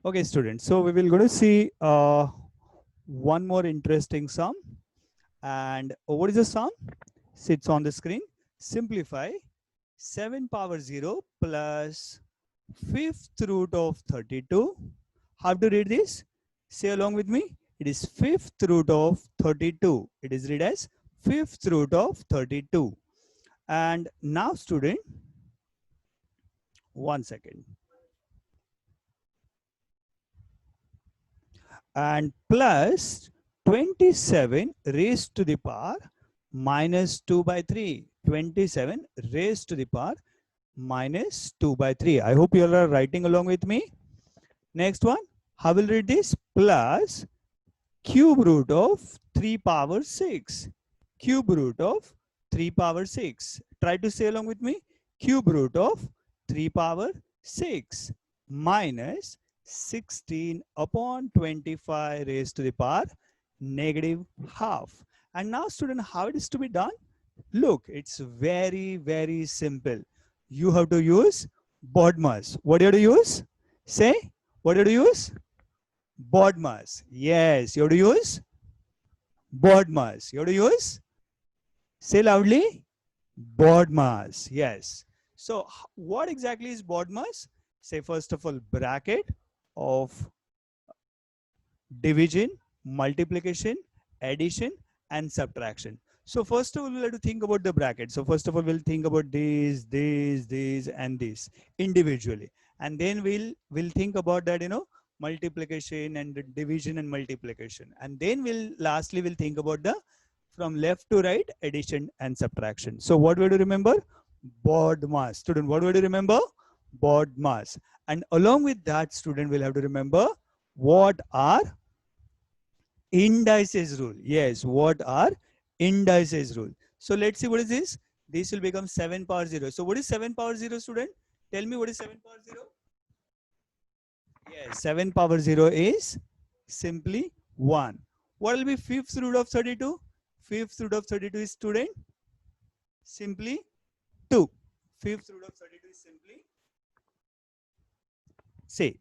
Okay, students. So we will going to see one more interesting sum. And what is the sum? Sits on the screen. Simplify 7 power 0 plus fifth root of 32. How to read this? Say along with me. It is fifth root of 32. It is read as fifth root of 32. And now, student, 1 second. And plus 27 raised to the power minus 2 by 3. 27 raised to the power minus 2 by 3. I hope you all are writing along with me. Next one, how will read this? Plus cube root of 3 power 6. Cube root of 3 power 6. Try to say along with me. Cube root of 3 power 6 minus 16 upon 25 raised to the power negative half. And now, student, how it is to be done? Look, it's very, very simple. You have to use BODMAS. What do you have to use? Say, what do you have to use? BODMAS. Yes, you have to use BODMAS. You have to use? Say loudly. BODMAS. Yes. So what exactly is BODMAS? Say first of all, bracket of division, multiplication, addition, and subtraction. So first of all, we'll have to think about the bracket. So first of all, we'll think about these, and this individually. And then we'll think about that, multiplication and the division and multiplication. And then lastly, we'll think about the from left to right addition and subtraction. So what we do remember? BODMAS. Student, what do we remember? BODMAS. And along with that, student will have to remember what are indices rule. Yes, what are indices rule? So let's see what is this. This will become 7 power 0. So what is 7 power 0, student? Tell me what is 7 power 0? Yes, 7 power 0 is simply 1. What will be fifth root of 32? Fifth root of 32 is, student, simply 2. Fifth root of 32 is simply, say,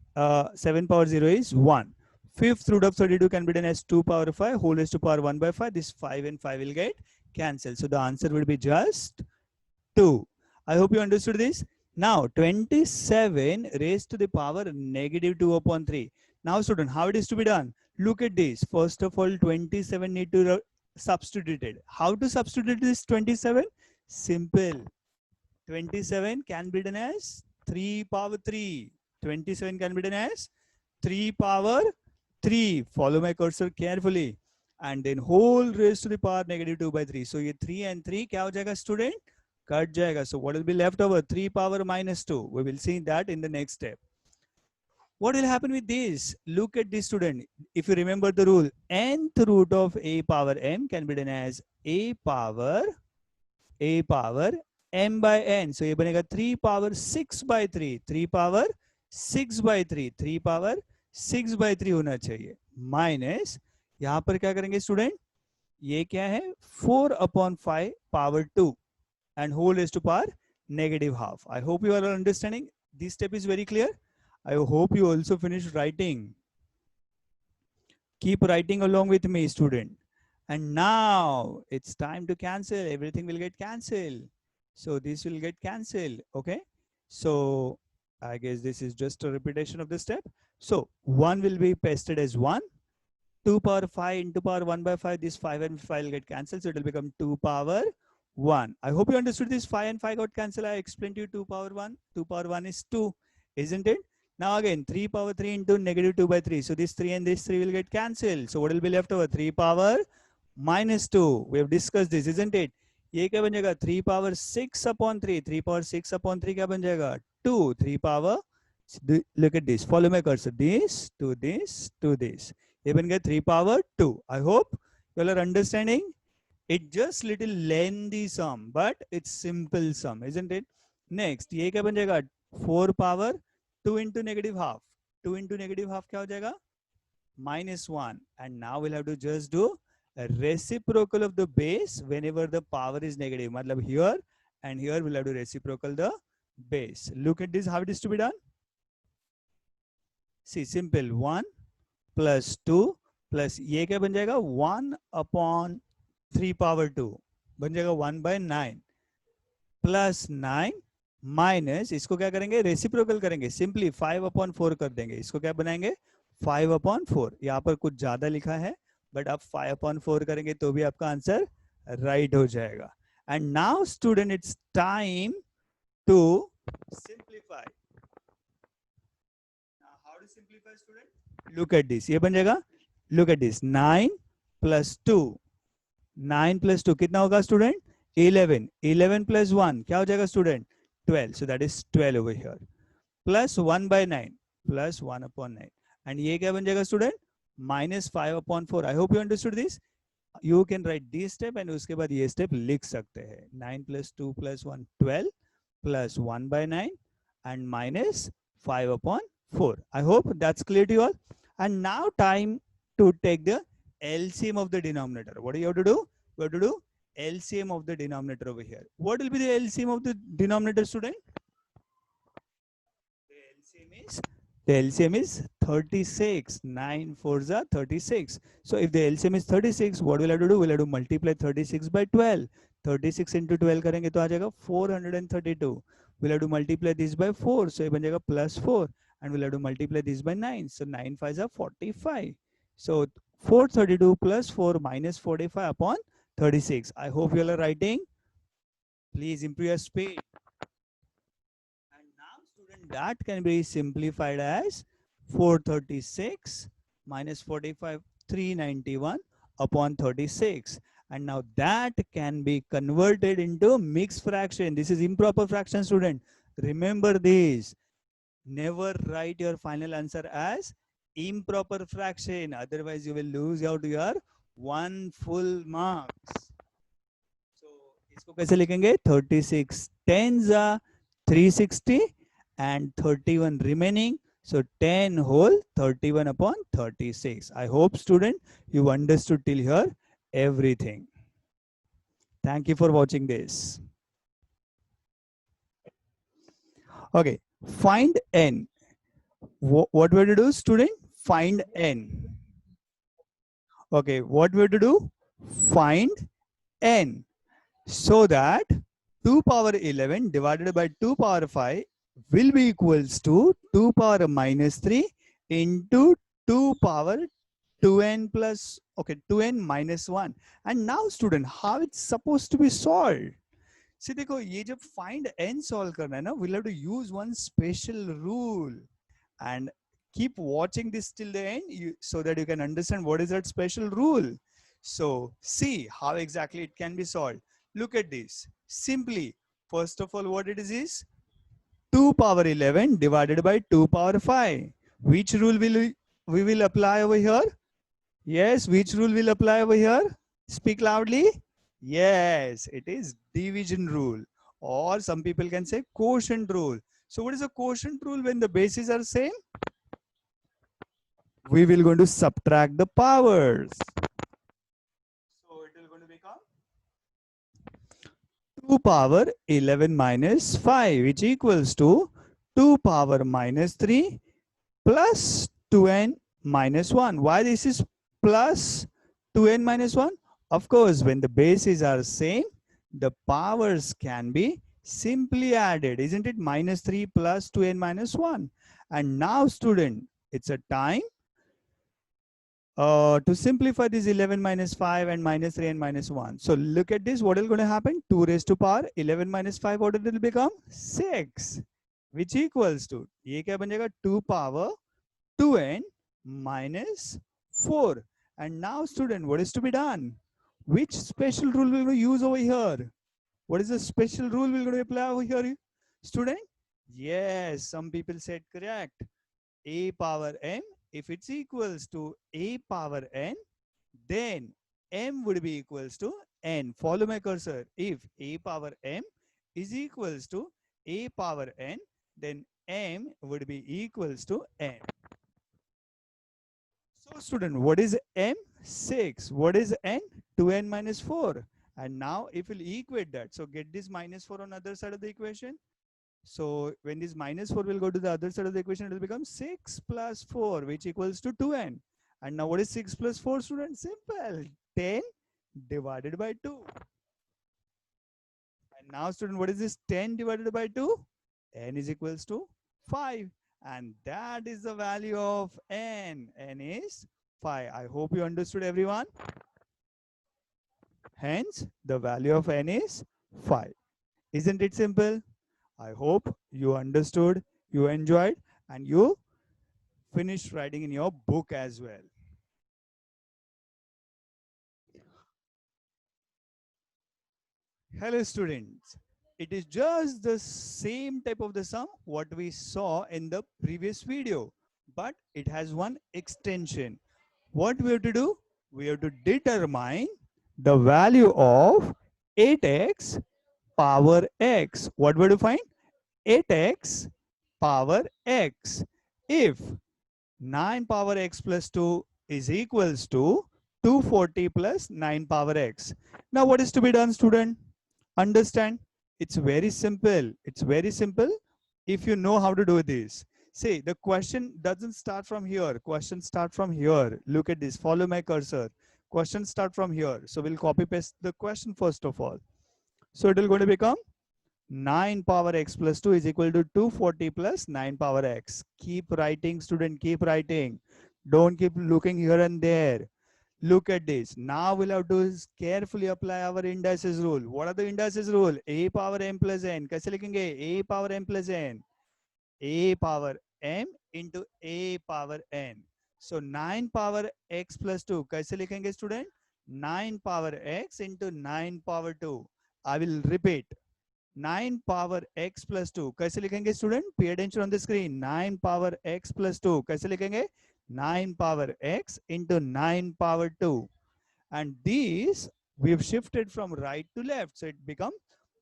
7 power 0 is 1. Fifth root of 32 can be done as 2 power 5 whole raised to power 1 by 5. This 5 and 5 will get cancelled. So the answer will be just 2. I hope you understood this. Now 27 raised to the power negative 2 upon 3. Now student, how it is to be done? Look at this. First of all, 27 need to substitute it. How to substitute this 27? Simple. 27 can be done as 3 power 3. 27 can be done as 3 power 3. Follow my cursor carefully. And then whole raised to the power negative 2 by 3. So ये 3 and 3 क्या हो जाएगा, student? Cut जाएगा. So what will be left over? 3 power minus 2. We will see that in the next step. What will happen with this? Look at this, student. If you remember the rule, nth root of a power m can be done as a power m by n. So ये बनेगा 3 power 6 by 3. 3 power 6 by 3. 3 power 6 by 3 होना चाहिए. Minus, यहाँ पर क्या करेंगे student? ये क्या है? 4 upon 5 power 2 and whole raised to power negative half. I hope you all are understanding. This step is very clear. I hope you also finished writing. Keep writing along with me, student. And now it's time to cancel. Everything will get cancelled. So this will get cancelled. Okay. So I guess this is just a repetition of the step. So 1 will be pasted as 1. 2 power 5 into power 1 by 5. This 5 and 5 will get cancelled. So it will become 2 power 1. I hope you understood this. 5 and 5 got cancelled. I explained to you 2 power 1. 2 power 1 is 2. Isn't it? Now again, 3 power 3 into negative 2 by 3. So this 3 and this 3 will get cancelled. So what will be left over? 3 power minus 2. We have discussed this, isn't it? ये क्या बन जाएगा? 3 power 6 upon 3. 3 power 6 upon 3 क्या बन जाएगा? 2. 3 power, look at this. Follow my cursor. This to this to this. ये बन गया 3 power 2. I hope you all are understanding. It's just little lengthy sum, but it's simple sum, isn't it? Next, ये क्या बन जाएगा? 4 power 2 into negative half. 2 into negative half क्या हो जाएगा? Minus 1. And now we'll have to just do a reciprocal of the base whenever the power is negative. मतलब here and here we'll have to reciprocal the base. Look at this, how it is to be done. C simple 1 plus 2 plus ये क्या बन जाएगा 1/3 बन जाएगा 1/9 plus 9 minus इसको क्या करेंगे रेसिप्रोकल करेंगे सिंपली 5/4 कर देंगे इसको क्या बनाएंगे 5/4 यहाँ पर कुछ ज्यादा लिखा है बट आप 5/4 करेंगे तो भी आपका आंसर राइट हो जाएगा and now student it's time to simplify how to simplify student look at this ये बन जाएगा look at this 9 plus 2 9 plus 2 कितना होगा स्टूडेंट 11 11 प्लस 1 क्या हो जाएगा student 12 so that is 12 over here plus 1/9 plus 1/9 and ये क्या बन जाएगा student -5/4 I hope you understood this you can write this step and उसके बाद ये step लिख सकते हैं 9 plus 2 plus 1 12 plus 1/9 and -5/4 I hope that's clear to you all and now time to take the LCM of the denominator what do you have to do you have to do LCM of the denominator over here. What will be the LCM of the denominator, student? The LCM is 36. 9 4s are 36. So if the LCM is 36, what we'll have to do? We'll have to multiply 36 by 12. 36 into 12 करेंगे तो आ जाएगा 432. We'll have to multiply this by 4. So ये बन जाएगा plus 4. And we'll have to multiply this by 9. So 9 5s are 45. So 432 plus 4 minus 45 upon 36. I hope you all are writing. Please improve your speed. And now student that can be simplified as 436 minus 45 391 upon 36. And now that can be converted into mixed fraction. This is improper fraction student. Remember this. Never write your final answer as improper fraction. Otherwise you will lose out your 1 full marks. So इसको कैसे लिखेंगे 36 10s are 360 and 31 remaining. So 10 whole 31 upon 36. I hope student you understood till here everything. Thank you for watching this. Okay, find n. What we have to do student? Find n. Okay, what we have to do? Find n. So that 2 power 11 divided by 2 power 5 will be equals to 2 power minus 3 into 2 power 2n plus, okay, 2n minus 1. And now student, how it's supposed to be solved? See, देखो ये जब find n solve करना है ना, we'll have to use one special rule and keep watching this till the end so that you can understand what is that special rule. So see how exactly it can be solved. Look at this. Simply, first of all, what it is 2 power 11 divided by 2 power 5. Which rule will we will apply over here? Yes, which rule will apply over here? Speak loudly. Yes, it is division rule, or some people can say quotient rule. So what is a quotient rule when the bases are same? We will going to subtract the powers. So it will going to become 2 power 11 minus 5, which equals to 2 power minus 3 plus 2n minus 1. Why this is plus 2n minus 1? Of course, when the bases are same, the powers can be simply added, isn't it? Minus 3 plus 2n minus 1. And now student, it's a time to simplify this 11 minus 5 and minus 3 and minus 1. So look at this, what is going to happen? 2 raised to power 11 minus 5, what it will become? 6, which equals to, ये क्या बन जाएगा? 2 power 2n minus 4. And now student, what is to be done? Which special rule will we use over here? What is the special rule we're going to apply over here, student? Yes, some people said correct. A power m, if it's equals to a power n, then m would be equals to n. Follow my cursor. If a power m is equals to a power n, then m would be equals to n. So student, what is m? 6. What is n? 2n minus 4. And now if we'll equate that, so get this minus 4 on the other side of the equation. So when this minus 4 will go to the other side of the equation, it will become 6 plus 4, which equals to 2n. And now what is 6 plus 4, students? Simple. 10 divided by 2. And now, student, what is this 10 divided by 2? N is equals to 5. And that is the value of n. N is 5. I hope you understood, everyone. Hence, the value of n is 5. Isn't it simple? I hope you understood, you enjoyed, and you finished writing in your book as well. Hello, students. It is just the same type of the sum what we saw in the previous video, but it has one extension. What we have to do? We have to determine the value of 8x power x. What we have to find? 8x power x. If 9 power x plus 2 is equals to 240 plus 9 power x. Now what is to be done, student? Understand? It's very simple. It's very simple if you know how to do this. See, the question doesn't start from here. Question start from here. Look at this. Follow my cursor. Question start from here. So we'll copy paste the question first of all. So it will going to become 9 power x plus 2 is equal to 240 plus 9 power x. Keep writing, student. Keep writing. Don't keep looking here and there. Look at this. Now we'll have to carefully apply our indices rule. What are the indices rule? A power m plus n. कैसे लिखेंगे? A power m plus n. A power m into A power n. So 9 power x plus 2. कैसे लिखेंगे, student? 9 power x into 9 power 2. I will repeat. 9 power x plus 2. कैसे लिखेंगे, student? Pay attention on the screen. 9 power x plus 2. कैसे लिखेंगे? 9 power x into 9 power 2. And these we've shifted from right to left. So it becomes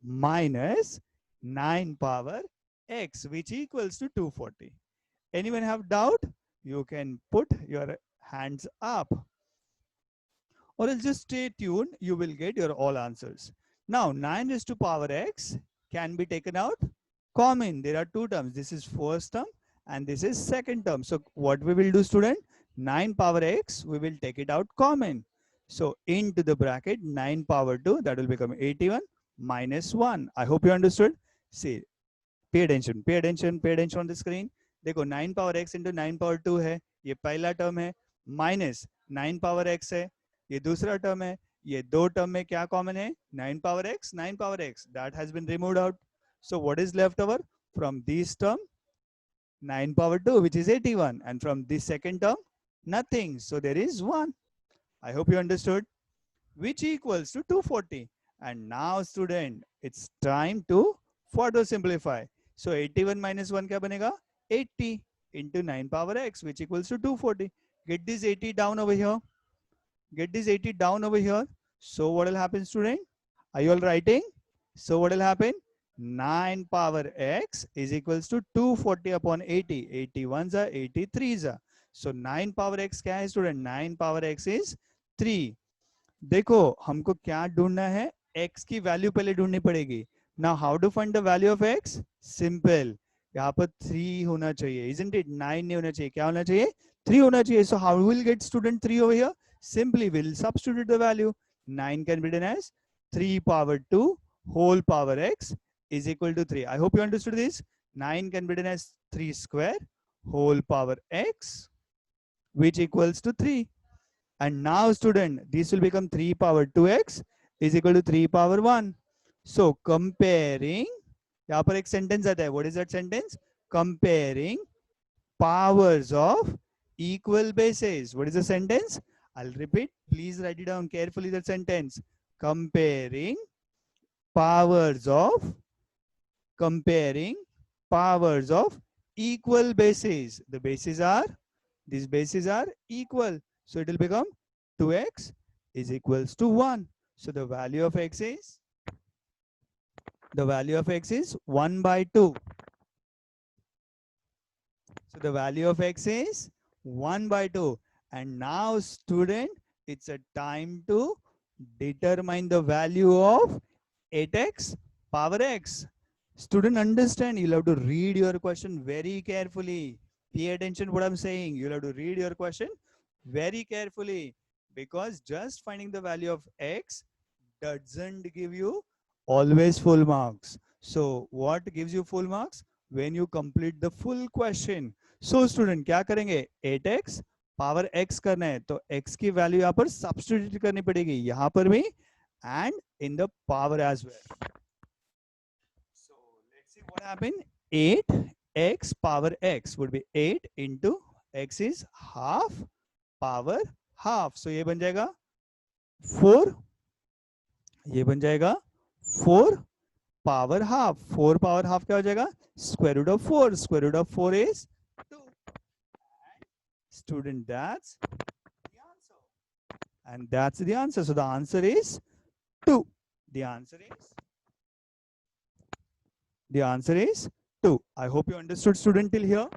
minus 9 power x, which equals to 240. Anyone have doubt? You can put your hands up. Or else just stay tuned. You will get your all answers. Now 9 raised to power x can be taken out common. There are two terms. This is first term and this is second term. So what we will do, student? 9 power x, we will take it out common. So into the bracket 9 power 2, that will become 81 minus 1. I hope you understood. See, pay attention, pay attention, pay attention on the screen. देखो 9 power x into 9 power 2 है, ये पहला term है, minus 9 power x है, ये दूसरा term है, ये दो टर्म में क्या कॉमन है? 9 power x, 9 power x. That has been removed out. So what is left over from this term? 9 power 2, which is 81, and from this second term, nothing. So there is 1. I hope you understood. Which equals to 240. And now, student, it's time to further simplify. So 81 minus 1 क्या बनेगा? 80 into 9 power x, which equals to 240. Get this 80 down over here. Get this 80 down over here. So what will happen, student? Are you all writing? So what will happen? 9 power x is equals to 240 upon 80. 81s are 83s are. So 9 power x क्या है, student? 9 power x is 3. देखो हमको क्या ढूंढना है? x की value पहले ढूंढनी पड़ेगी. Now how to find the value of x? Simple. यहाँ पर 3 होना चाहिए, isn't it? 9 नहीं होना चाहिए. क्या होना चाहिए? 3 होना चाहिए. So how will get student 3 over here? Simply we'll substitute the value. 9 can be written as 3 power 2 whole power x is equal to 3. I hope you understood this. 9 can be written as 3 square whole power x, which equals to 3. And now, student, this will become 3 power 2x is equal to 3 power 1. So comparing, यहाँ पर एक sentence आता है. What is that sentence? Comparing powers of equal bases. What is the sentence? I'll repeat. Please write it down carefully, that sentence. Comparing powers of equal bases. The bases are, these bases are equal. So it will become 2x is equals to 1. So the value of x is 1 by 2. So the value of x is 1 by 2. And now, student, it's a time to determine the value of 8x power x. Student, understand, you'll have to read your question very carefully. Pay attention what I'm saying. You'll have to read your question very carefully, because just finding the value of x doesn't give you always full marks. So what gives you full marks? When you complete the full question. So student, क्या करेंगे? 8x power x करना है, तो x की value यहाँ पर substitute करनी पड़ेगी, यहाँ पर भी and in the power as well. So let's see what happened. 8x power x would be 8 into x is half power half. So ये बन जाएगा 4, ये बन जाएगा 4 power half. 4 power half क्या हो जाएगा? Square root of 4. Square root of 4 is 2. Student, that's the answer. And that's the answer. So the answer is 2. The answer is 2. I hope you understood, student, till here.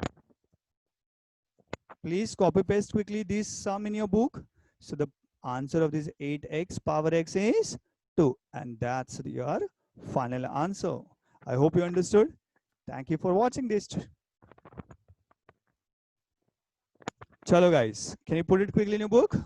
Please copy paste quickly this sum in your book. So the answer of this 8x power x is 2, and that's your final answer. I hope you understood. Thank you for watching this. Chalo guys, can you put it quickly in your book?